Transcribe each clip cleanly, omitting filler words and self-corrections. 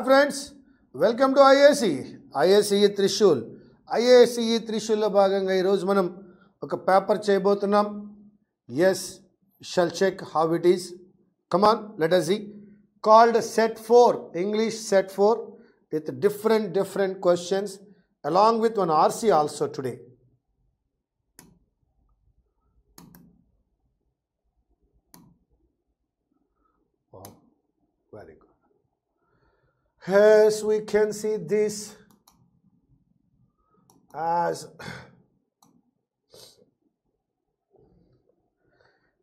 Hi friends, welcome to IAC Trishul. IAC త్రిశూల్లో భాగంగా ఈరోజు మనం ఒక పేపర్ చేయబోతున్నాం. Yes, shall check how it is. Come on, let us see. Called set 4, English set 4, with different questions along with one RC also today. Wow, very good. As we can see this as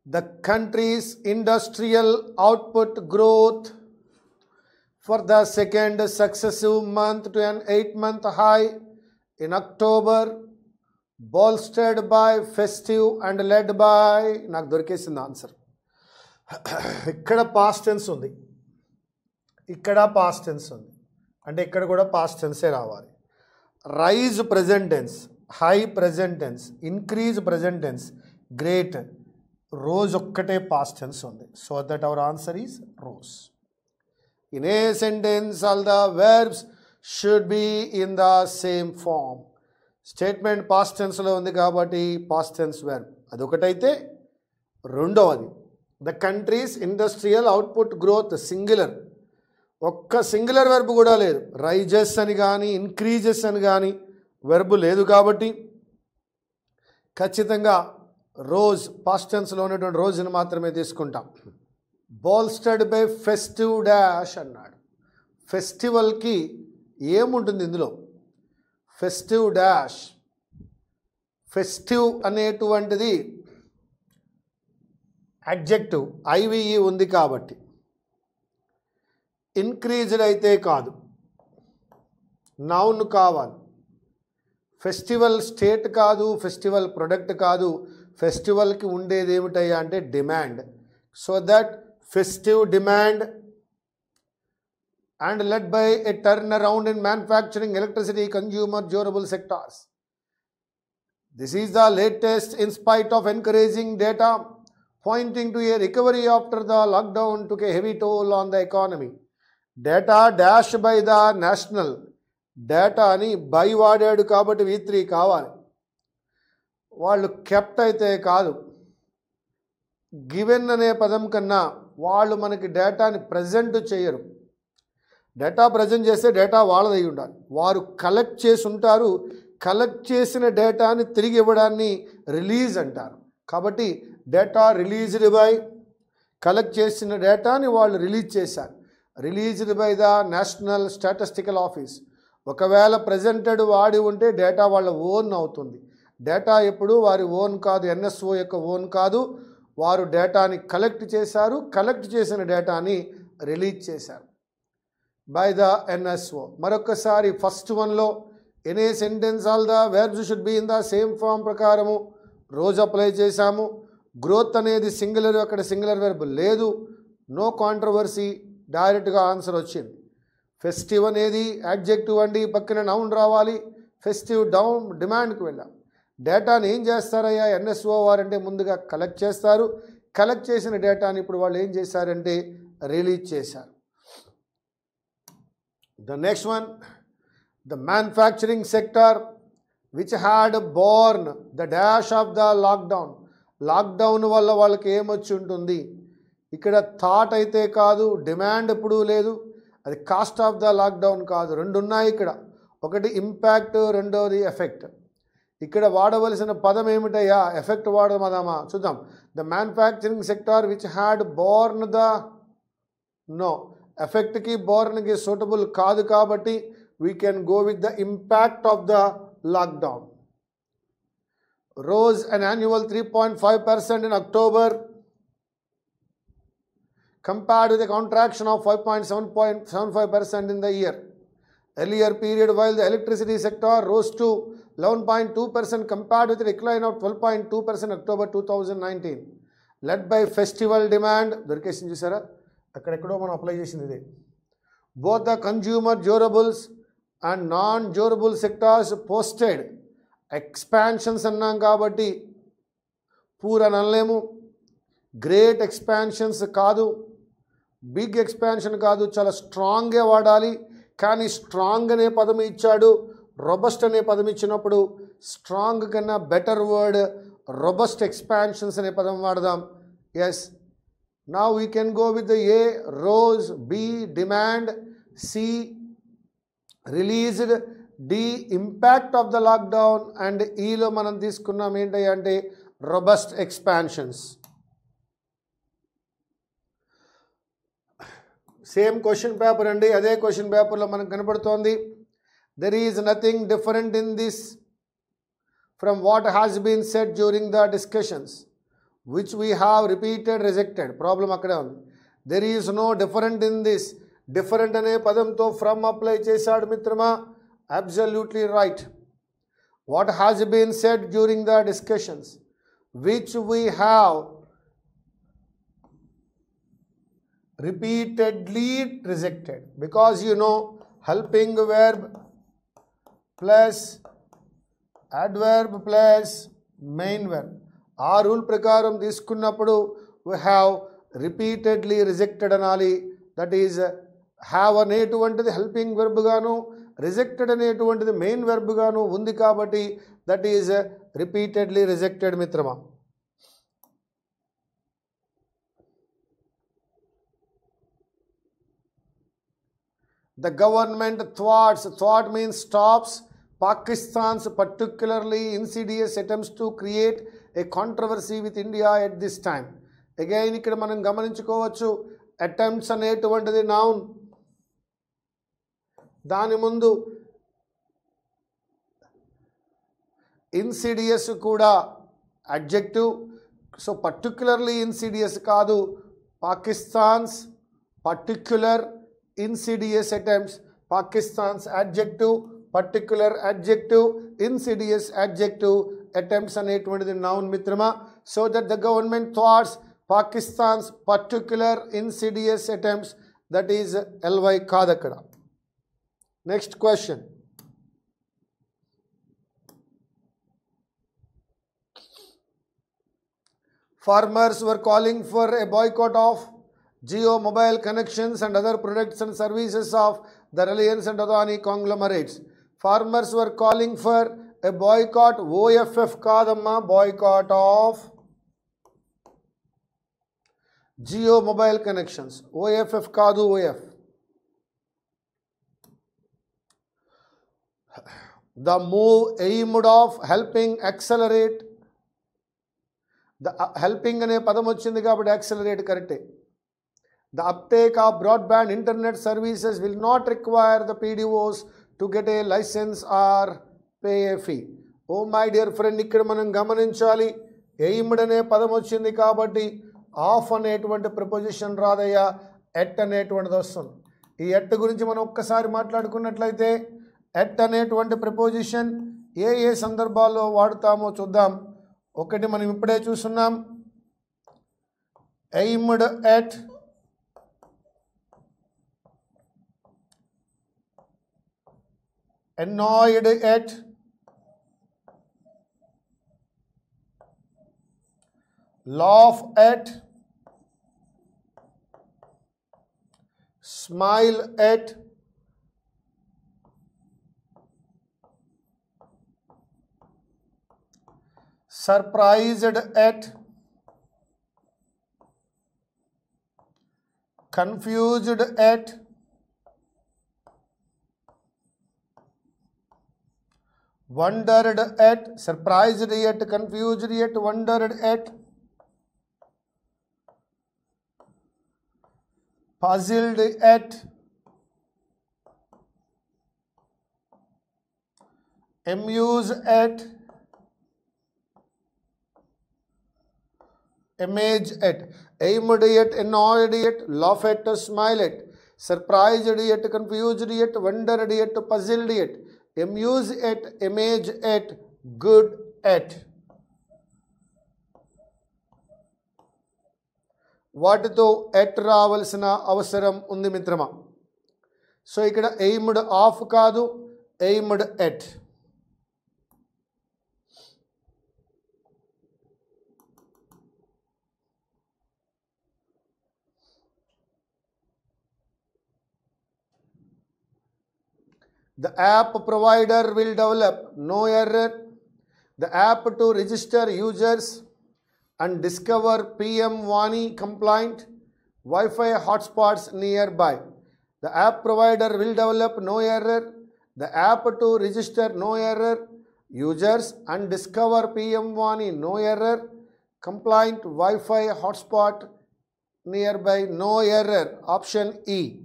the country's industrial output growth for the second successive month to an 8-month high in October, bolstered by festive and led by, నాకు దొరికేసింది answer. ఇక్కడ past tense ఉంది, ఇక్కడ past tense ఉంది, అంటే ఇక్కడ కూడా past టెన్సే రావాలి. Rise present tense, high present tense, increase present tense, great. Rose ఒక్కటే పాస్ట్ టెన్స్ ఉంది. So that our answer is rose. In a sentence all the verbs should be in the same form. Statement past టెన్స్లో ఉంది కాబట్టి past tense verb అదొకటైతే, రెండవది the countries industrial output growth singular, ఒక్క singular verb కూడా లేదు. Rises అని కానీ ఇంక్రీజెస్ అని కానీ వెర్బ్ లేదు కాబట్టి ఖచ్చితంగా రోజ్ పాస్ట్ టెన్స్లో ఉన్నటువంటి రోజుని మాత్రమే తీసుకుంటాం. బోల్స్టర్డ్ బై ఫెస్టివ్ డాష్ అన్నాడు. ఫెస్టివల్కి ఏముంటుంది ఇందులో? Festive dash. ఫెస్టివ్ అనేటువంటిది అడ్జెక్టివ్, ఐవిఈ ఉంది కాబట్టి. ఇంక్రీజ్డ్ అయితే కాదు, నౌన్ కావాలి. ఫెస్టివల్ స్టేట్ కాదు, ఫెస్టివల్ ప్రొడక్ట్ కాదు. ఫెస్టివల్కి ఉండేది ఏమిటయ్యా అంటే demand. So that festive demand and led by a turn around in manufacturing, electricity, consumer durable sectors. This is the latest in spite of encouraging data pointing to a recovery after the lockdown took a heavy toll on the economy. Data dash by the national. Data అని by వాడాడు కాబట్టి V3 కావాలి. వాళ్ళు kept అయితే కాదు. Given అనే పదం కన్నా వాళ్ళు మనకి డేటాని ప్రజెంట్ చేయరు. డేటా ప్రజెంట్ చేస్తే డేటా వాళ్ళదై ఉండాలి. వారు కలెక్ట్ చేసి ఉంటారు. కలెక్ట్ చేసిన డేటాని తిరిగి ఇవ్వడాన్ని రిలీజ్ అంటారు. కాబట్టి డేటా రిలీజ్డ్ బై, కలెక్ట్ చేసిన డేటాని వాళ్ళు రిలీజ్ చేశారు. Released by the national statistical office. ఒకవేళ ప్రజెంటెడ్ వాడి ఉంటే డేటా వాళ్ళ ఓన్ అవుతుంది. డేటా ఎప్పుడు వారి ఓన్ కాదు, ఎన్ఎస్ఓ యొక్క ఓన్ కాదు. వారు డేటాని కలెక్ట్ చేశారు. కలెక్ట్ చేసిన డేటాని రిలీజ్ చేశారు బై ద ఎన్ఎస్ఓ. మరొకసారి ఫస్ట్ వన్లో any sentence all the verbs should be in the same form ప్రకారము రోజు అప్లై చేశాము. గ్రోత్ అనేది సింగులర్, అక్కడ సింగులర్ వెర్బ్ లేదు. నో కాంట్రవర్సీ, డైరెక్ట్గా ఆన్సర్ వచ్చింది. ఫెస్టివ్ అనేది యాడ్జెక్టివ్ అండి, పక్కన నౌన్ రావాలి. ఫెస్టివ్ డౌన్ డిమాండ్కి వెళ్ళాం. డేటాని ఏం చేస్తారయ్యా ఎన్ఎస్ఓ వారంటే ముందుగా కలెక్ట్ చేస్తారు. కలెక్ట్ చేసిన డేటాని ఇప్పుడు వాళ్ళు ఏం చేశారంటే రిలీజ్ చేశారు. The next one, the manufacturing sector which had borne the dash of the lockdown. Lockdown వల్ల వాళ్ళకి ఏమొచ్చి ఉంటుంది? ఇక్కడ థాట్ అయితే కాదు, డిమాండ్ ఎప్పుడూ లేదు. అది కాస్ట్ ఆఫ్ ద లాక్డౌన్ కాదు. రెండు ఉన్నాయి ఇక్కడ. ఒకటి ఇంపాక్ట్, రెండోది ఎఫెక్ట్. ఇక్కడ వాడవలసిన పదం ఏమిటయ్యా? ఎఫెక్ట్ వాడమదామా? చూద్దాం. The manufacturing sector which had borne the, no, ఎఫెక్ట్కి బోర్న్కి సూటబుల్ కాదు కాబట్టి we can go with the impact of the lockdown. rose an annual 3.5% in October compared with a contraction of 5.75% in the year earlier period, while the electricity sector rose to 11.2% compared with a decline of 12.2% October 2019, led by festival demand. దొరికేసింది చూసారా, అక్కడెక్కడో మనం apply చేసింది ఇదే. Both the consumer durables and non-durable sectors posted expansions అన్నాం కాబట్టి poor అని అనలేము. Great expansions కాదు, బిగ్ ఎక్స్పాన్షన్ కాదు, చాలా స్ట్రాంగ్గా వాడాలి. కానీ స్ట్రాంగ్ అనే పదం ఇచ్చాడు, రొబస్ట్ అనే పదం ఇచ్చినప్పుడు స్ట్రాంగ్ కన్నా బెటర్ వర్డ్ రొబస్ట్ ఎక్స్పాన్షన్స్ అనే పదం వాడదాం. Yes, now we can go with the A rose, B demand, C released, D impact of the lockdown, and ఈలో మనం తీసుకున్నాం ఏంటి అంటే robust expansions. Same question paper అండి, అదే క్వశ్చన్ పేపర్లో మనకు కనబడుతోంది. There is nothing different in this from what has been said during the discussions which we have repeated rejected. Problem అక్కడే ఉంది. There is no different in this. Different అనే పదంతో from apply చేశాడు మిత్రమా. Absolutely right. What has been said during the discussions which we have repeatedly rejected, because you know helping verb plus adverb plus main verb ఆ rule ప్రకారం తీసుకున్నప్పుడు we have repeatedly rejected అనాలి. That is have అనేటువంటిది helping verb గాను, rejected అనేటువంటిది main verb గాను ఉంది కాబట్టి దట్ ఈజ్ రిపీటెడ్లీ రిజెక్టెడ్ మిత్రమా. The government thwarts, thwart means stops, Pakistan's particularly insidious attempts to create a controversy with India at this time. Again ఇక్కడ మనం గమనించుకోవచ్చు, attempts అనేటువంటిది నౌన్, దాని ముందు ఇన్సిడియస్ కూడా అడ్జెక్టివ్. సో పర్టిక్యులర్లీ ఇన్సిడియస్ కాదు, Pakistan's particular insidious attempts, Pakistan's adjective, particular adjective, insidious adjective, attempts అనేటువంటిది noun మిత్రమా. So that the government thwarts Pakistan's particular insidious attempts, that is ly కాదు అక్కడ. Next question. Farmers were calling for a boycott of Jio mobile connections and other products and services of the Reliance and Adani conglomerates. Farmers were calling for a boycott, OFF కాదమ్మా, boycott of Jio mobile connections. OFF కాదు, OF. The move aimed of helping accelerate. The helping అనే పదం వచ్చింది కాబట్టి accelerate కరెక్టే. The uptake of broadband internet services will not require the PDOs to get a license or pay a fee. Oh my dear friend, ఇక్కడ మనం గమనించాలి, aimed అనే పదం వచ్చింది కాబట్టి ఆఫ్ అనేటువంటి ప్రిపోజిషన్ రాదయ్యా, ఎట్ అనేటువంటిది వస్తుంది. ఈ ఎట్ గురించి మనం ఒక్కసారి మాట్లాడుకున్నట్లయితే ఎట్ అనేటువంటి ప్రిపోజిషన్ ఏ ఏ సందర్భాల్లో వాడుతామో చూద్దాం. ఒకటి మనం ఇప్పుడే చూస్తున్నాం, aimed at, annoyed at, laugh at, smile at, surprised at, confused at, wondered at, surprised at, confused at, wondered at, puzzled at, amused at, amazed at. Aimed at, annoyed at, laugh at, smile at, surprised at, confused at, wondered at, puzzled at, amuse at, amazed at, good at. వాటితో at రావాల్సిన అవసరం ఉంది మిత్రమా. So ఇక్కడ aimed of కాదు, aimed at. The app provider will develop, no error, the app to register users and discover PM Vani compliant Wi-Fi hotspots nearby. The app provider will develop, no error, the app to register, no error, users and discover PM Vani, no error, compliant Wi-Fi hotspot nearby, no error. Option E.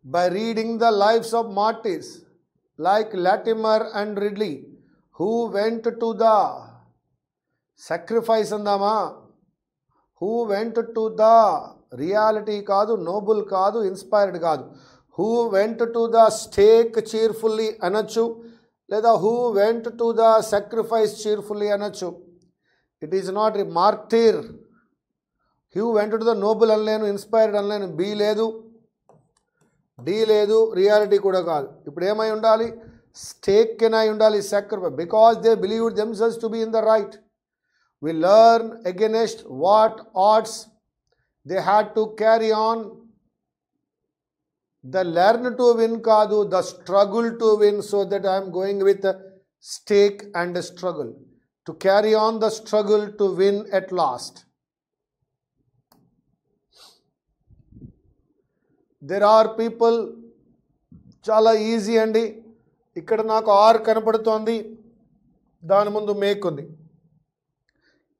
By reading the lives of martyrs like Latimer and Ridley, who went to the sacrifice andama, who went to the reality కాదు, noble కాదు, inspired కాదు, who went to the stake cheerfully అనొచ్చు, లేదా who went to the sacrifice cheerfully అనొచ్చు. It is not a martyr. who went to the noble అనలేను, inspired అనలేను, B లేదు, D లేదు, రియాలిటీ కూడా కాదు. ఇప్పుడు ఏమై ఉండాలి? స్టేక్ కెనై ఉండాలి, sacrifice, because they believed themselves to be in the right. We learn against what odds they had to carry on. The learn to win కాదు, the struggle to win. So that I'm going with stake and struggle, to carry on the struggle to win at last. There are people, చాలా easy అండి. ఇక్కడ నాకు are కనపడుతోంది, దాని ముందు make ఉంది.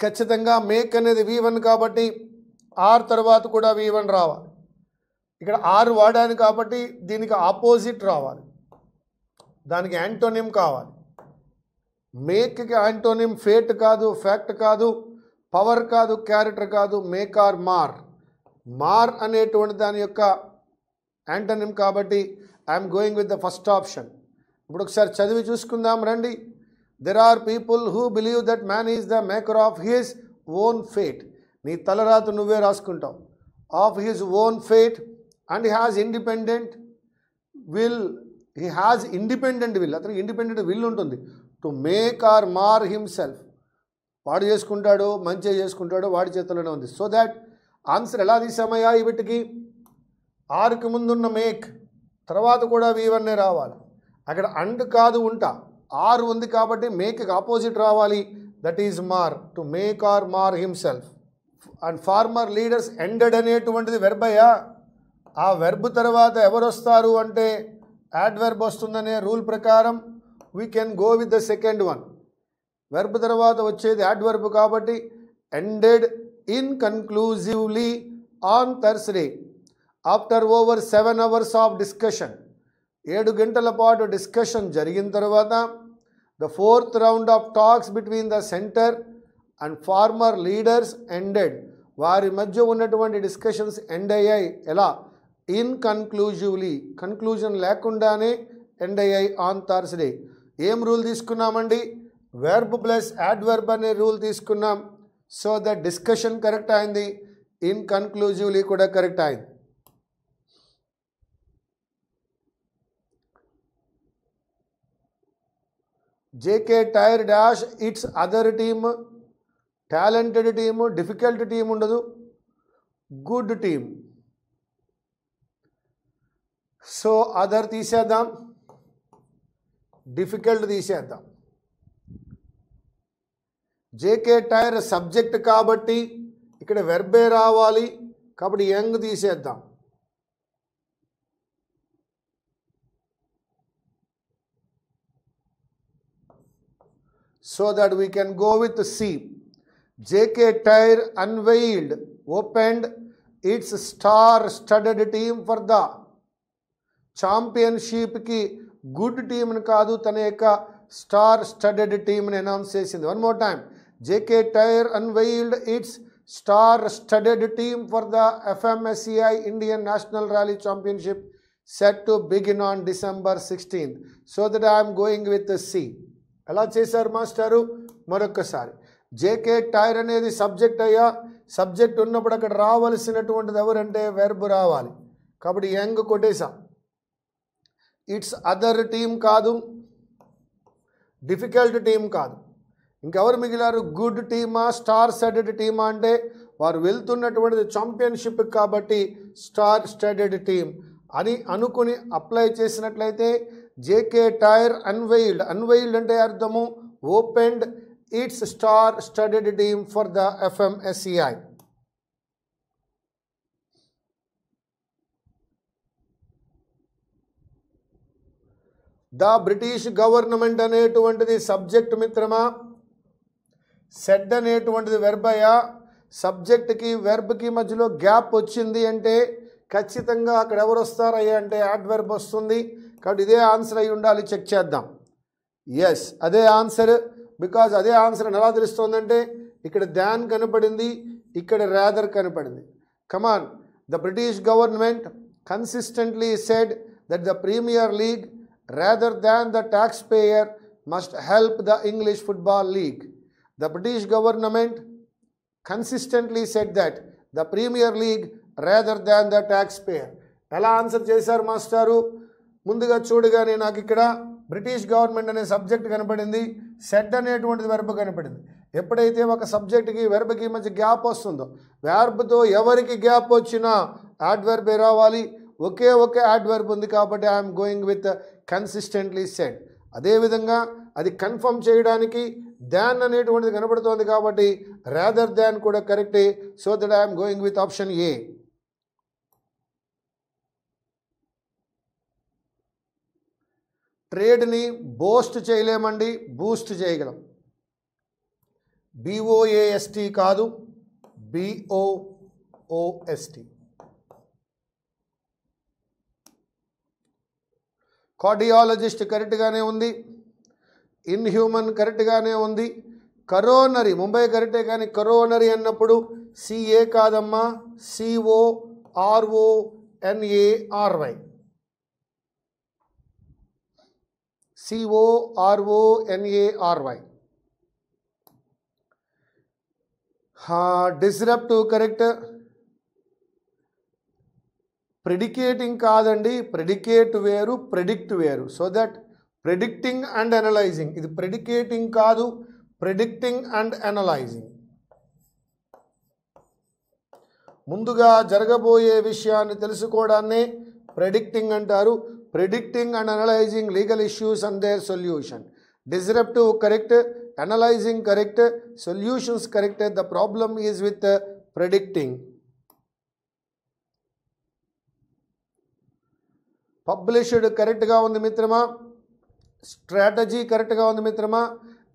ఖచ్చితంగా మేక్ అనేది V1 కాబట్టి ఆర్ తర్వాత కూడా V1 రావాలి. ఇక్కడ ఆర్ వాడాను కాబట్టి దీనికి ఆపోజిట్ రావాలి, దానికి యాంటోనిమ్ కావాలి. మేక్కి యాంటోనిమ్ ఫేట్ కాదు, ఫ్యాక్ట్ కాదు, పవర్ కాదు, క్యారెక్టర్ కాదు, మేక్ ఆర్ మార్. మార్ అనేటువంటి దాని యొక్క యాంటోనిమ్ కాబట్టి I'm going with the first option. ఇప్పుడు ఒకసారి చదివి చూసుకుందాం రండి. There are people who believe that man is the maker of his own fate. నీ తలరాత నువ్వే రాసుకుంటావు. Of his own fate and he has independent will. He has independent will, అతనికి ఇండిపెండెంట్ విల్ ఉంటుంది. To make or mar himself, వాడు చేసుకుంటాడు, మంచిగా చేసుకుంటాడు, వాడి చేతుల్లోనే ఉంది. సో దాట్ ఆన్సర్ ఎలా తీసామయ్యా? వీటికి ఆరుకి ముందున్న మేక్ తర్వాత కూడా V1 రావాలి. అక్కడ అండ్ కాదు, ఉంటా, ఆర్ ఉంది కాబట్టి మేక్కి ఆపోజిట్ రావాలి, that is mar. To make or mar himself. And farmer leaders ended అనేటువంటిది వెర్బ్ అయ్యా. ఆ వెర్బ్ తర్వాత ఎవరు వస్తారు అంటే యాడ్వర్బ్ వస్తుందనే రూల్ ప్రకారం we can go with the second one. Verb తర్వాత వచ్చేది యాడ్వర్బ్ కాబట్టి ended inconclusively on Thursday. After over 7 hours of discussion, 7 గంటల పాటు డిస్కషన్ జరిగిన తర్వాత the 4th round of talks between the centre and farmer leaders ended. వారి మధ్య ఉన్నటువంటి డిస్కషన్స్ ఎండ్ అయ్యాయి. ఎలా? ఇన్కన్క్లూజివ్లీ, కన్క్లూజన్ లేకుండానే ఎండ్ అయ్యాయి ఆన్ థర్స్డే. ఏం రూల్ తీసుకున్నామండి? వెర్బ్ ప్లస్ యాడ్వర్బ్ అనే రూల్ తీసుకున్నాం. సో ద డిస్కషన్ కరెక్ట్ అయింది, ఇన్కన్క్లూజివ్లీ కూడా కరెక్ట్ అయింది. JK tyre dash it's other team. Talented team, difficult team ఉండదు, గుడ్ టీమ్. సో అదర్ తీసేద్దాం, డిఫికల్ట్ తీసేద్దాం. జేకే టైర్ సబ్జెక్ట్ కాబట్టి ఇక్కడ వెర్బే రావాలి కాబట్టి యంగ్ తీసేద్దాం. So that we can go with C. JK Tyre unveiled, opened its star-studded team for the championship ki good team ni kaadu tana yokka star-studded team ni announce chesindi. One more time. JK Tyre unveiled its star-studded team for the FMSCI Indian National Rally Championship set to begin on December 16th. So that I am going with the C. ఎలా చేశారు మాస్టారు? మరొక్కసారి. JK tyre అనేది subject అయ్యా. Subject ఉన్నప్పుడు అక్కడ రావాల్సినటువంటిది ఎవరంటే verb రావాలి కాబట్టి యంగ్ కొట్టేశాం. ఇట్స్ అదర్ టీమ్ కాదు, డిఫికల్ట్ టీం కాదు. ఇంకెవరు మిగిలారు? గుడ్ టీమా, స్టార్ స్టడెడ్ టీమా అంటే వారు వెళ్తున్నటువంటిది ఛాంపియన్షిప్ కాబట్టి స్టార్ స్టడెడ్ టీమ్ అని అనుకుని అప్లై చేసినట్లయితే జేకే టైర్ అన్వెయిల్డ్ అంటే అర్థము opened it's star studded team for the FMSCI. The British government అనేటువంటిది సబ్జెక్ట్ మిత్రమా, సెడ్ అనేటువంటిది వెర్బయా? సబ్జెక్ట్కి వెర్బ్కి మధ్యలో గ్యాప్ వచ్చింది అంటే ఖచ్చితంగా అక్కడ ఎవరు వస్తారయ్యా అంటే యాడ్వర్బ్ వస్తుంది. కాబట్టి ఇదే ఆన్సర్ అయి ఉండాలి. చెక్ చేద్దాం. ఎస్, అదే ఆన్సర్. బికాజ్ అదే ఆన్సర్ ఎలా తెలుస్తుందంటే ఇక్కడ దాన్ కనపడింది, ఇక్కడ రాదర్ కనపడింది. Come on, the British government consistently said that the Premier League rather than the taxpayer must help the English Football League. The British government consistently said that the Premier League rather than the taxpayer. ఎలా answer చేశారు మాస్టారు? ముందుగా చూడగానే నాకు ఇక్కడ British government అనే subject కనపడింది, said అనేటువంటిది వెర్బ్ కనపడింది. ఎప్పుడైతే ఒక సబ్జెక్ట్కి వెర్బ్కి మధ్య గ్యాప్ వస్తుందో, వెర్బ్తో ఎవరికి గ్యాప్ వచ్చినా యాడ్వర్బే రావాలి. ఒకే యాడ్వర్బ్ ఉంది కాబట్టి I'm going with consistently said. అదేవిధంగా అది కన్ఫర్మ్ చేయడానికి దాన్ అనేటువంటిది కనబడుతోంది కాబట్టి రాదర్ దాన్ కూడా కరెక్టే. So that I'm going with option A. ట్రేడ్ని బోస్ట్ చేయలేమండి, బూస్ట్ చేయగలం. BOAST కాదు, BOOST. కార్డియాలజిస్ట్ కరెక్ట్గానే ఉంది, ఇన్హ్యూమన్ కరెక్ట్గానే ఉంది. కరోనరీ ముంబై కరెక్టే కానీ కరోనరీ అన్నప్పుడు CA కాదమ్మా, CORONARY. CORONARY. Disruptive correct. Predicating కాదండి, ప్రెడికేట్ వేరు, ప్రెడిక్ట్ వేరు. So that predicting and analysing, ఇది ప్రెడికేటింగ్ కాదు, ప్రెడిక్టింగ్ అండ్ అనలైజింగ్. ముందుగా జరగబోయే విషయాన్ని తెలుసుకోవడాన్నే ప్రెడిక్టింగ్ అంటారు. Predicting and analysing legal issues and their solution. Disruptive correct, analysing correct, solutions correct. The problem is with predicting. Published కరెక్ట్గా ఉంది మిత్రమా, స్ట్రాటజీ కరెక్ట్గా ఉంది మిత్రమా.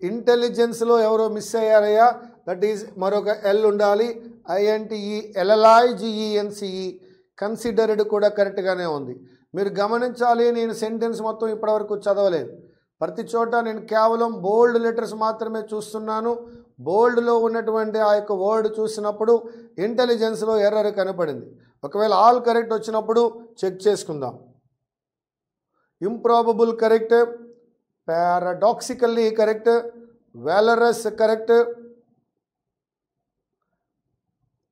ఇంటెలిజెన్స్లో ఎవరో మిస్ అయ్యారయ్యా, దట్ ఈజ్ మరొక ఎల్ ఉండాలి. INTE LLIGENCE. కన్సిడర్డ్ కూడా కరెక్ట్గానే ఉంది. మీరు గమనించాలి, నేను సెంటెన్స్ మొత్తం ఇప్పటివరకు చదవలేదు. ప్రతి చోట నేను కేవలం బోల్డ్ లెటర్స్ మాత్రమే చూస్తున్నాను. బోల్డ్లో ఉన్నటువంటి ఆ యొక్క వర్డ్ చూసినప్పుడు ఇంటెలిజెన్స్లో ఎర్రర్ కనపడింది. ఒకవేళ ఆల్ కరెక్ట్ వచ్చినప్పుడు చెక్ చేసుకుందాం. Improbable correct, paradoxically correct, valorous correct,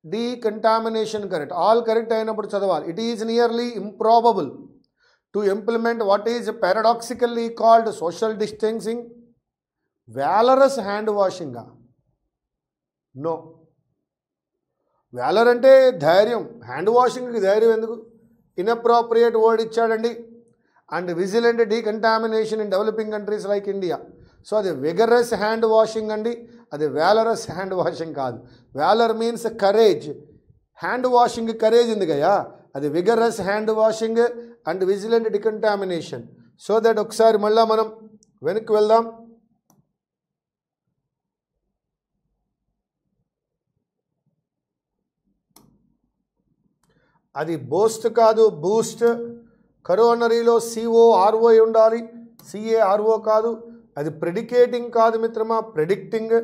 decontamination correct. All correct అయినప్పుడు చదవాలి. It is nearly improbable to implement what is paradoxically called social distancing. Valorous hand వాషింగా? నో. వాలర్ అంటే ధైర్యం, హ్యాండ్ వాషింగ్కి ధైర్యం ఎందుకు? ఇన్అప్రోప్రియేట్ వర్డ్ ఇచ్చాడండి. And vigilant decontamination in developing countries like India. So అది విగరస్ హ్యాండ్ వాషింగ్ అండి, అది వాలరస్ హ్యాండ్ వాషింగ్ కాదు. Valour means courage, hand washing courage ఎందుకయ్యా? అది vigorous hand washing and vigilant decontamination. So that ఒకసారి మళ్ళీ మనం వెనక్కి వెళ్దాం. అది బోస్ట్ కాదు, బూస్ట్. కరోనరీలో CORO ఉండాలి, CARO కాదు. అది ప్రెడికేటింగ్ కాదు మిత్రమా, ప్రెడిక్టింగ్.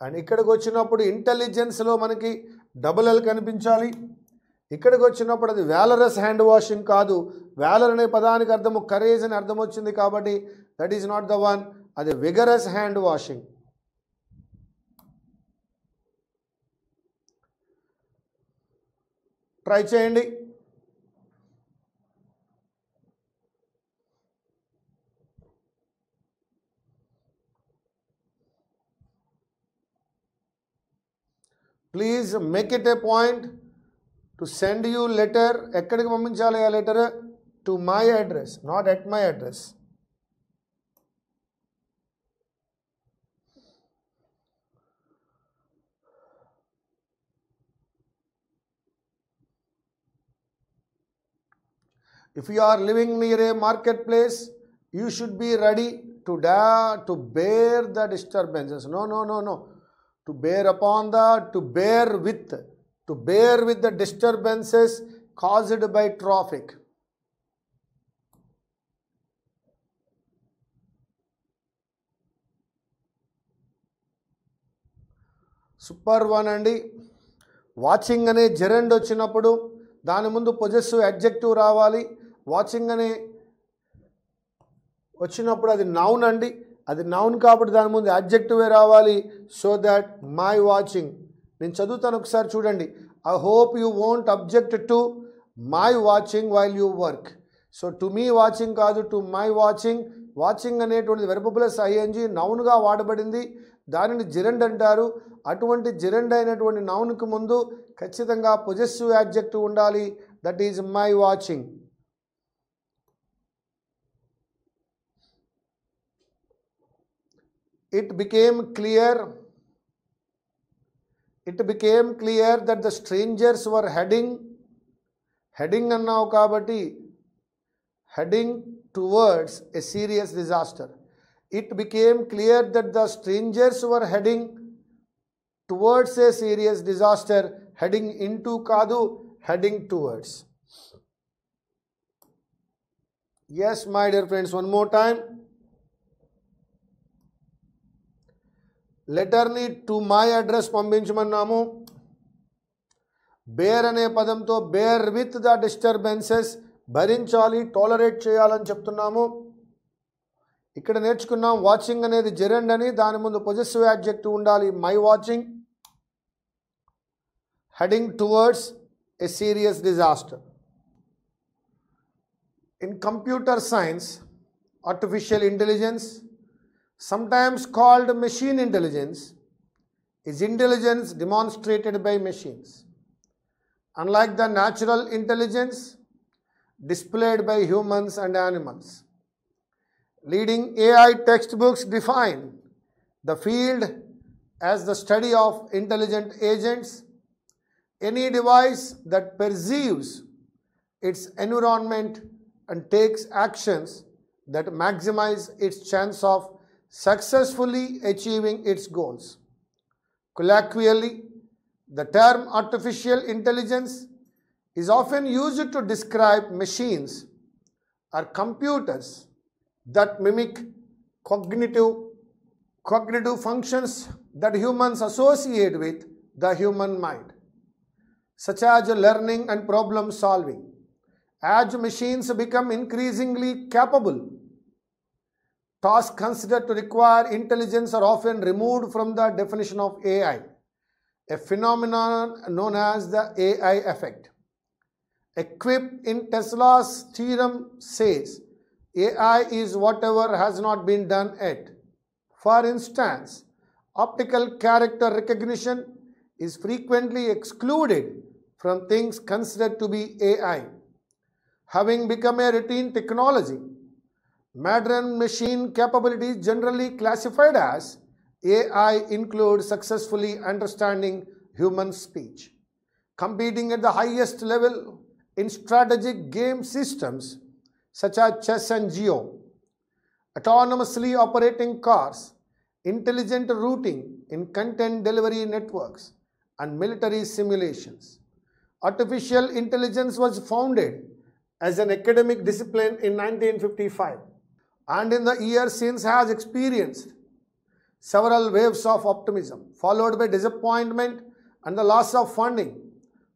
అండ్ ఇక్కడికి వచ్చినప్పుడు ఇంటెలిజెన్స్లో మనకి డబుల్ L కనిపించాలి. ఇక్కడికి వచ్చినప్పుడు అది వాలరస్ హ్యాండ్ వాషింగ్ కాదు. వాలర్ అనే పదానికి అర్థము కరేజ్ అని అర్థం వచ్చింది కాబట్టి that is not the one. అది విగరస్ హ్యాండ్ వాషింగ్. ట్రై చేయండి. Please make it A point to send you letter. ఎక్కడికి పంపించాలి ఆ letter? To my address, not at my address. If you are living near a marketplace, you should be ready to bear the disturbances. No. To bear with the disturbances caused by traffic. Super one అండి. Watching అనే gerund వచ్చినప్పుడు దాని ముందు possessive adjective రావాలి. Watching అనే వచ్చినప్పుడు అది noun అండి. అది నౌన్ కాబట్టి దాని ముందు అడ్జెక్టివే రావాలి. సో దట్ మై వాచింగ్, నేను చదువుతాను ఒకసారి చూడండి. I hope you won't object to my watching while you work. So to me watching కాదు, టు మై వాచింగ్. వాచింగ్ అనేటువంటిది వెర్బ్ ప్లస్ ఐఎన్జీ నౌన్గా వాడబడింది. దానిని జిరెండ్ అంటారు. అటువంటి జిరెండ్ అయినటువంటి నౌన్కి ముందు ఖచ్చితంగా పొజెసివ్ యాడ్జెక్టివ్ ఉండాలి. That is my watching. It became clear that the strangers were heading అన్నావు కాబట్టి heading towards a serious disaster. It became clear that the strangers were heading towards a serious disaster. Heading into కాదు, heading towards. Yes, my dear friends, one more time. లెటర్ని to my address పంపించమన్నాము. Bear అనే పదంతో bear with the disturbances, భరించాలి, tolerate చేయాలని చెప్తున్నాము. ఇక్కడ నేర్చుకున్నాం వాచింగ్ అనేది జెరెండ్ అని, దాని ముందు పొజెసివ్ యాడ్జెక్టివ్ ఉండాలి, my watching. Heading towards a serious disaster. In computer science, artificial intelligence, sometimes called machine intelligence, is intelligence demonstrated by machines. Unlike the natural intelligence displayed by humans and animals. Leading AI textbooks define the field as the study of intelligent agents. Any device that perceives its environment and takes actions that maximize its chance of successfully achieving its goals. Colloquially, the term artificial intelligence is often used to describe machines or computers that mimic cognitive functions that humans associate with the human mind, such as learning and problem solving. As machines become increasingly capable, tasks considered to require intelligence are often removed from the definition of AI, a phenomenon known as the AI effect. A quip in Tesla's theorem says AI is whatever has not been done yet. For instance, optical character recognition is frequently excluded from things considered to be AI. Having become a routine technology, modern machine capabilities generally classified as AI include successfully understanding human speech, competing at the highest level in strategic game systems such as chess and Go, autonomously operating cars, intelligent routing in content delivery networks, and military simulations. Artificial intelligence was founded as an academic discipline in 1955. And in the years since has experienced several waves of optimism, followed by disappointment and the loss of funding,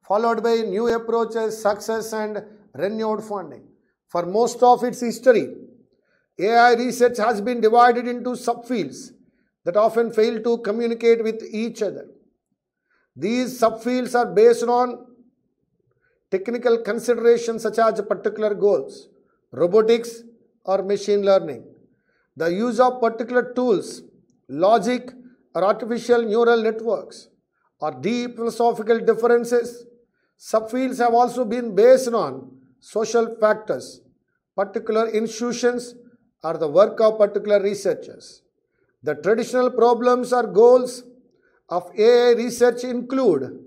followed by new approaches, success and renewed funding. For most of its history, AI research has been divided into subfields that often fail to communicate with each other. These subfields are based on technical considerations such as particular goals, robotics, or machine learning. The use of particular tools, logic, or artificial neural networks or deep philosophical differences. Subfields have also been based on social factors, particular institutions, or the work of particular researchers. The traditional problems or goals of AI research include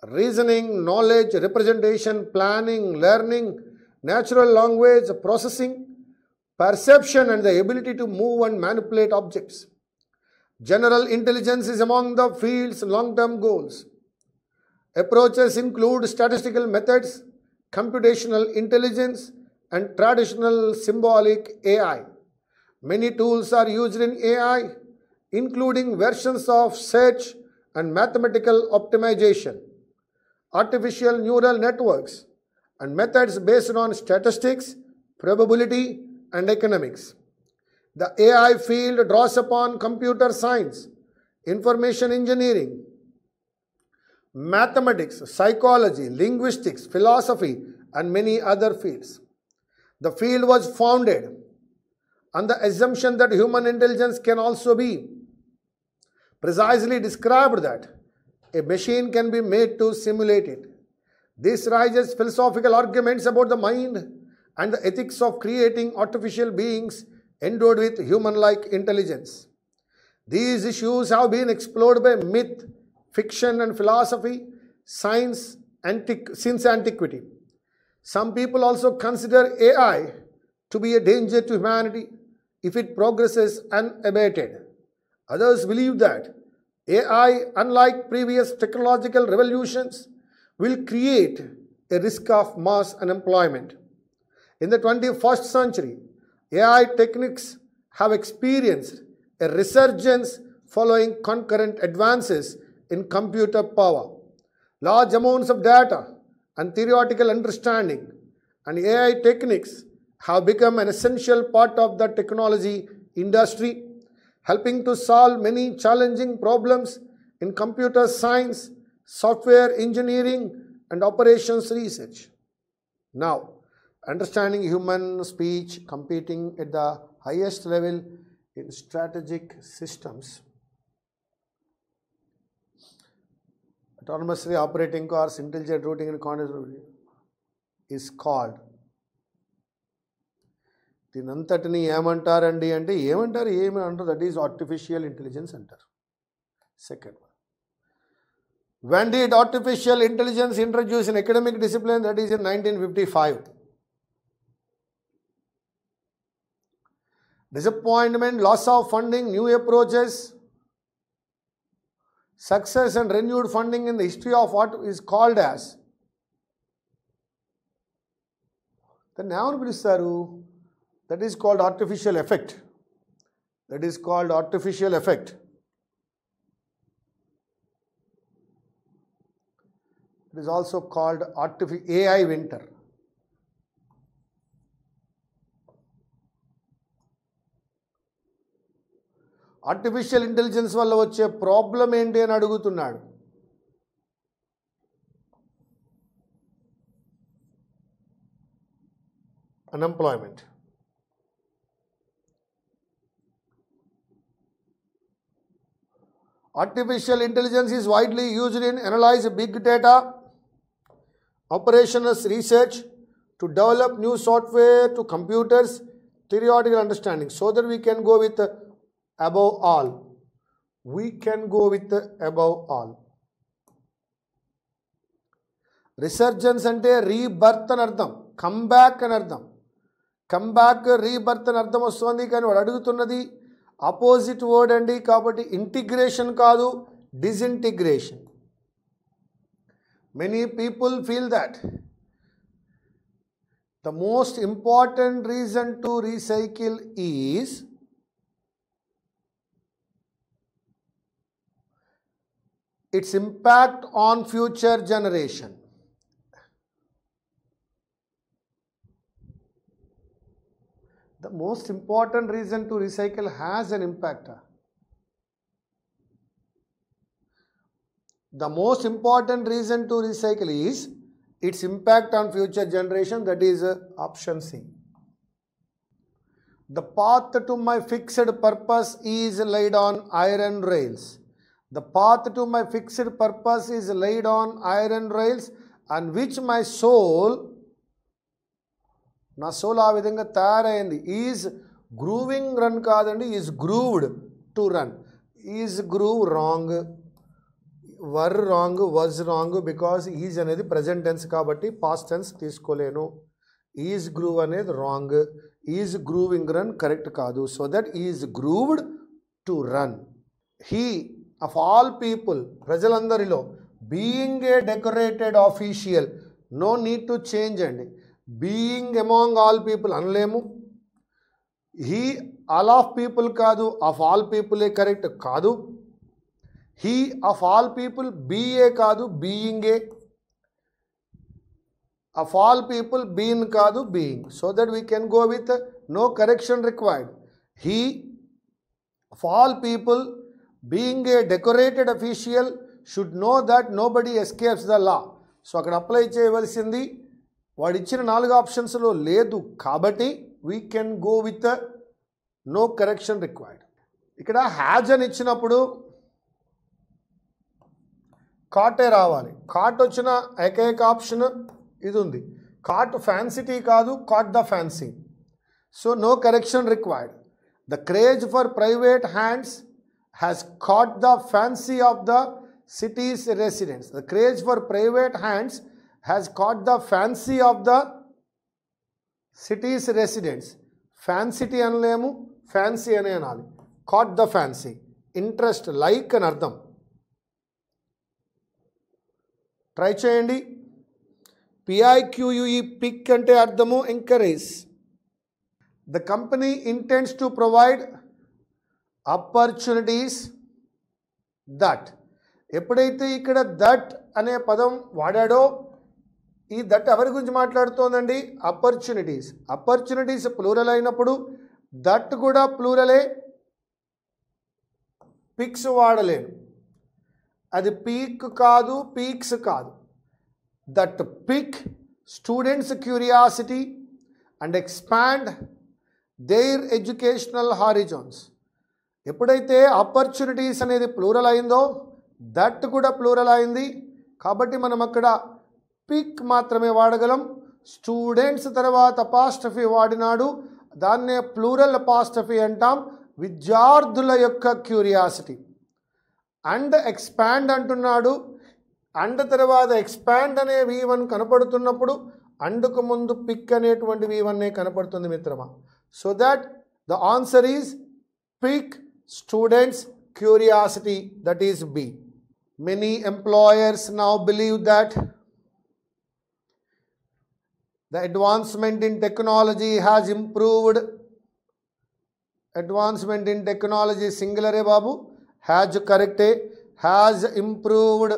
reasoning, knowledge, representation, planning, learning, natural language processing, perception, and the ability to move and manipulate objects. General intelligence is among the field's long-term goals. Approaches include statistical methods, computational intelligence, and traditional symbolic AI. Many tools are used in AI, including versions of search and mathematical optimization, artificial neural networks, and methods based on statistics, probability, and economics. The AI field draws upon computer science, information engineering, mathematics, psychology, linguistics, philosophy, and many other fields. The field was founded on the assumption that human intelligence can also be precisely described, that a machine can be made to simulate it. This raises philosophical arguments about the mind and the ethics of creating artificial beings endowed with human-like intelligence. These issues have been explored by myth, fiction, and philosophy, science since antiquity. Some people also consider AI to be a danger to humanity if it progresses unabated. Others believe that AI, unlike previous technological revolutions, will create a risk of mass unemployment. In the 21st century, AI techniques have experienced a resurgence following concurrent advances in computer power. Large amounts of data and theoretical understanding and AI techniques have become an essential part of the technology industry, helping to solve many challenging problems in computer science, software engineering, and operations research. Now, understanding human speech competing at the highest level in strategic systems. Autonomously operating cars, intelligent routing and context is called. దీనంతటిని ఏమంటారండి అంటే ఏమంటారు that is artificial intelligence అంటారు. Second one. When did artificial intelligence introduced in academic discipline? That is in 1955. Disappointment, loss of funding, new approaches, success and renewed funding in the history of what is called as. Then ఏమని పిలుస్తారు? That is called artificial effect. That is called artificial effect. It is also called AI winter. Artificial intelligence వల్ల వచ్చే problem ఏంటి అని అడుగుతున్నాడు. Unemployment. Artificial intelligence is widely used in analyze big data, operations research, to develop new software to computers, theoretical understanding, so that we can go with above all. We can go with above all. Resurgence అంటే rebirth అని అర్థం, comeback అని అర్థం. Comeback rebirth అని అర్థం వస్తుంది, కానీ వాడు అడుగుతున్నది అపోజిట్ వర్డ్ అండి. కాబట్టి ఇంటిగ్రేషన్ కాదు, disintegration. Many people feel that the most important reason to recycle is its impact on future generation. The most important reason to recycle has an impact. The most important reason to recycle is its impact on future generation. That is option C. The path to my fixed purpose is laid on iron rails. The path to my fixed purpose is laid on iron rails and which my soul, నా soul ఆ విధంగా తయారైంది. Is grooving run కాదండి, is grooved to run. Is groove wrong, were wrong, was wrong, because is అనేది present tense కాబట్టి past tense తీసుకోలేను. Is groove అనేది wrong, is grooving run correct కాదు. So that is grooved to run. He of all people, ప్రజలందరిలో, being a decorated official, no need to change అండి. Being among all people అనలేము. He all of people కాదు, of all పీపులే correct కాదు. He of all people be కాదు, బీయింగే. Of all people been కాదు, being. So that we can go with no correction required. He of all people being a decorated official should know that nobody escapes the law. సో అక్కడ apply చేయవలసింది వాడు ఇచ్చిన 4 ఆప్షన్స్లో లేదు కాబట్టి we can go with no correction required. ఇక్కడ has అని ఇచ్చినప్పుడు కాటే రావాలి. కాట్ వచ్చిన ఏకైక ఆప్షన్ ఇది ఉంది. కాట్ ఫ్యాన్సిటీ కాదు, caught the fancy. So no correction required. The craze for private hands has caught the fancy of the cities residents. The craze for private hands has caught the fancy of the cities residents. Fancity అనలేము, fancy అనే అనాలి. Caught the fancy, interest, like అని అర్థం. Try చేయండి. P I Q U E, pique అంటే అర్థము encourage. The company intends to provide opportunities that. ఎప్పుడైతే ఇక్కడ దట్ అనే పదం వాడాడో, ఈ దట్ ఎవరి గురించి మాట్లాడుతోందండి? ఆపర్చునిటీస్. ఆపర్చునిటీస్ ప్లూరల్ అయినప్పుడు దట్ కూడా ప్లూరలే, పిక్స్ వాడలేను. అది పీక్ కాదు, పీక్స్ కాదు. That pick students curiosity and expand their educational horizons. ఎప్పుడైతే ఆపర్చునిటీస్ అనేది ప్లూరల్ అయిందో దట్ కూడా ప్లూరల్ అయింది కాబట్టి మనం అక్కడ పిక్ మాత్రమే వాడగలం. స్టూడెంట్స్ తర్వాత అపాస్ట్రఫీ వాడినాడు, దాన్నే ప్లూరల్ అపాస్ట్రఫీ అంటాం. విద్యార్థుల యొక్క క్యూరియాసిటీ. అండ్ ఎక్స్పాండ్ అంటున్నాడు, అండ్ తర్వాత ఎక్స్పాండ్ అనే V1 కనపడుతున్నప్పుడు అండ్కు ముందు పిక్ అనేటువంటి V1 కనపడుతుంది మిత్రమా. So that the answer is pick students curiosity, that is B. Many employers now believe that the advancement in technology has improved. Advancement in technology singular है बाबू, has correct है, has improved.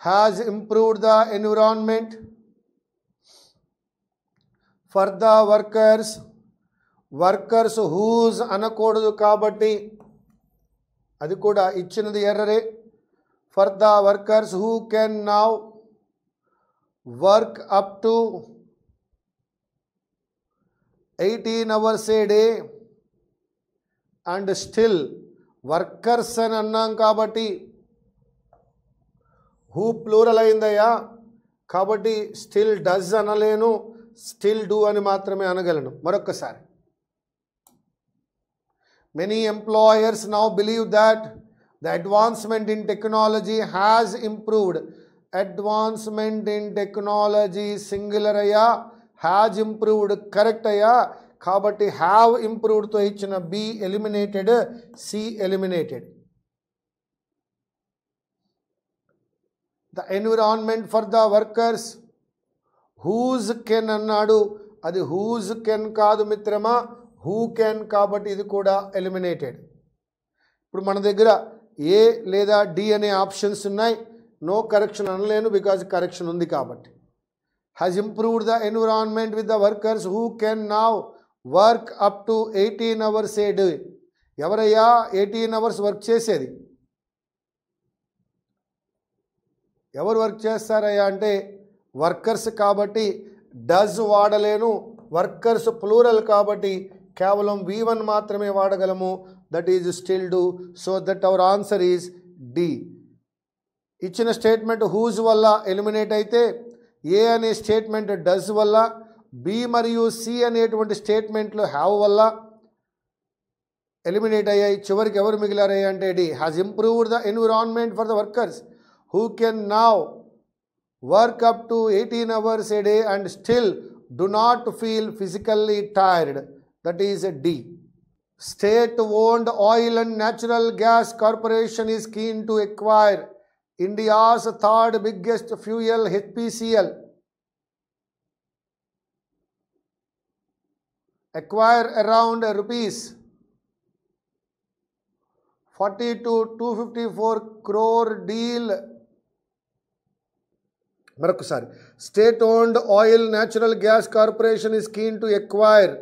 Has improved the environment for the workers. Workers whose అనకూడదు కాబట్టి అది కూడా ఇచ్చినది ఎర్రరే. For the workers who can now work up to 18 hours a day and still workers అని అన్నాం కాబట్టి హూ ప్లూరల్ అయిందయ్యా కాబట్టి స్టిల్ డస్ అనలేను, స్టిల్ డూ అని మాత్రమే అనగలను. మరొక్కసారి, many employers now believe that the advancement in technology has improved. Advancement in technology singular అయ్యా, has improved correct అయ్యా కాబట్టి have improved తో ఇచ్చిన B eliminated, C eliminated. The environment for the workers whose can అన్నాడు, అది whose can కాదు మిత్రమా, who can కాబట్టి ఇది కూడా ఎలిమినేటెడ్. ఇప్పుడు మన దగ్గర ఏ లేదా డి అనే ఆప్షన్స్ ఉన్నాయి. నో కరెక్షన్ అనలేను బికాజ్ కరెక్షన్ ఉంది కాబట్టి. Has improved the environment with the workers who can now work up to 18 hours A day. ఎవరయ్యా 18 hours వర్క్ చేసేది? ఎవరు వర్క్ చేస్తారయ్యా అంటే వర్కర్స్ కాబట్టి డస్ వాడలేను, వర్కర్స్ ప్లూరల్ కాబట్టి కేవలం V1 మాత్రమే వాడగలము. That is still do. So that our answer is D. ఇచ్చిన స్టేట్మెంట్ హూజ్ వల్ల ఎలిమినేట్ అయితే, ఏ అనే స్టేట్మెంట్ డస్ వల్ల, బి మరియు సి అనేటువంటి స్టేట్మెంట్లు హ్యావ్ వల్ల ఎలిమినేట్ అయ్యాయి. చివరికి ఎవరు మిగిలారయ్యాయి అంటే D. Has improved the environment for the workers who can now work up to 18 hours a day and still do not feel physically tired. That is a D. State-owned oil and natural gas corporation is keen to acquire India's third biggest fuel, HPCL. Acquire around rupees 40 to 254 crore deal. మరొకసారి, state owned oil natural gas corporation is keen to acquire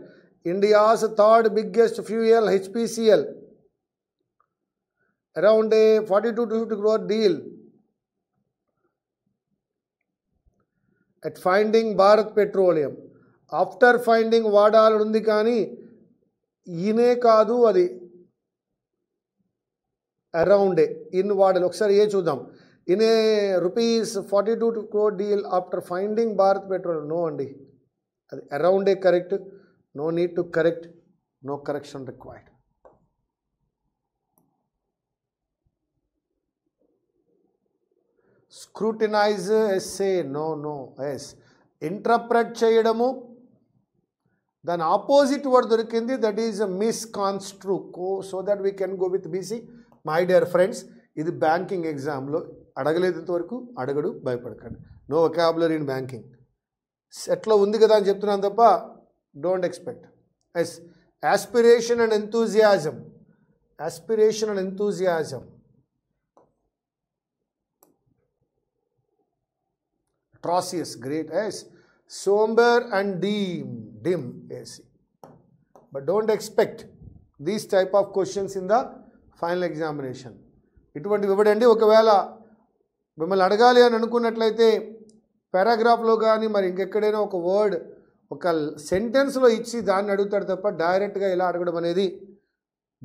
India's third biggest fuel HPCL around a 40 to 250 crore deal at finding Bharat petroleum. After finding వాడాలని ఉంది కానీ ఈయనే కాదు, అది around in వాడాలి. ఒకసారి A చూద్దాం. In a rupees 42 crore deal after finding Bharat Petroleum. No అండి, అది around a correct. No need to correct, no correction required. Scrutinise essay. No no yes. Interpret చేయడము, దాని ఆపోజిట్ వర్డ్ దొరికింది, that is misconstrue. So that we can go with BC. My dear friends, ఇది banking ఎగ్జామ్లో అడగలేదు ఇంతవరకు, అడగడు, భయపడకండి. No vocabulary in banking. సెట్లో ఉంది కదా అని చెప్తున్నాను తప్ప don't expect. Yes, aspiration and enthusiasm. Aspiration and enthusiasm. Atrocious, great. Yes. Somber and dim. Yes. But don't expect these type of questions in the final examination. ఇటువంటివి ఇవ్వడండి. ఒకవేళ మిమ్మల్ని అడగాలి అని అనుకున్నట్లయితే పారాగ్రాఫ్లో కానీ మరి ఇంకెక్కడైనా ఒక వర్డ్ ఒక సెంటెన్స్లో ఇచ్చి దాన్ని అడుగుతాడు తప్ప డైరెక్ట్గా ఇలా అడగడం అనేది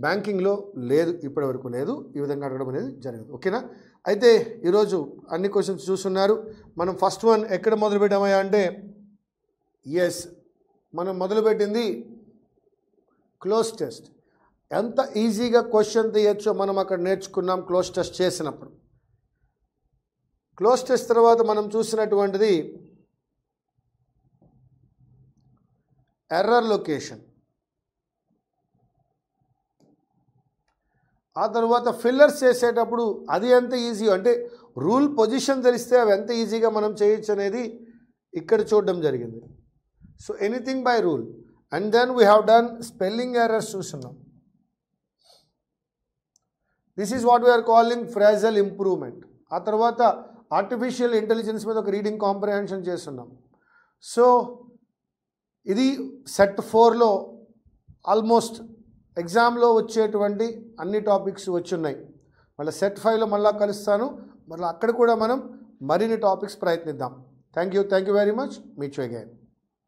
బ్యాంకింగ్లో లేదు, ఇప్పటి వరకు లేదు. ఈ విధంగా అడగడం అనేది జరగదు. ఓకేనా? అయితే ఈరోజు అన్ని క్వశ్చన్స్ చూస్తున్నారు. మనం ఫస్ట్ వన్ ఎక్కడ మొదలుపెట్టామయ్యా అంటే, ఎస్, మనం మొదలుపెట్టింది క్లోజ్ టెస్ట్. ఎంత ఈజీగా క్వశ్చన్ తీయచ్చో మనం అక్కడ నేర్చుకున్నాం క్లోజ్ టెస్ట్ చేసినప్పుడు. క్లోజ్ టెస్ట్ తర్వాత మనం చూసినటువంటిది ఎర్రర్ లొకేషన్. ఆ తర్వాత ఫిల్లర్స్ చేసేటప్పుడు అది ఎంత ఈజీ అంటే రూల్ పొజిషన్ తెలిస్తే అవి ఎంత ఈజీగా మనం చేయొచ్చు అనేది ఇక్కడ చూడడం జరిగింది. So anything by rule. And then we have done spelling errors చూస్తున్నాం. This is what we are calling phrasal improvement. ఆ తర్వాత ఆర్టిఫిషియల్ ఇంటెలిజెన్స్ మీద ఒక రీడింగ్ కాంప్రహెన్షన్ చేస్తున్నాం. సో ఇది సెట్ 4లో ఆల్మోస్ట్ ఎగ్జామ్లో వచ్చేటువంటి అన్ని టాపిక్స్ వచ్చున్నాయి. మళ్ళీ సెట్ 5లో మళ్ళీ కలుస్తాను. మళ్ళీ అక్కడ కూడా మనం మరిన్ని టాపిక్స్ ప్రయత్నిద్దాం. Thank you very much. Meet you again.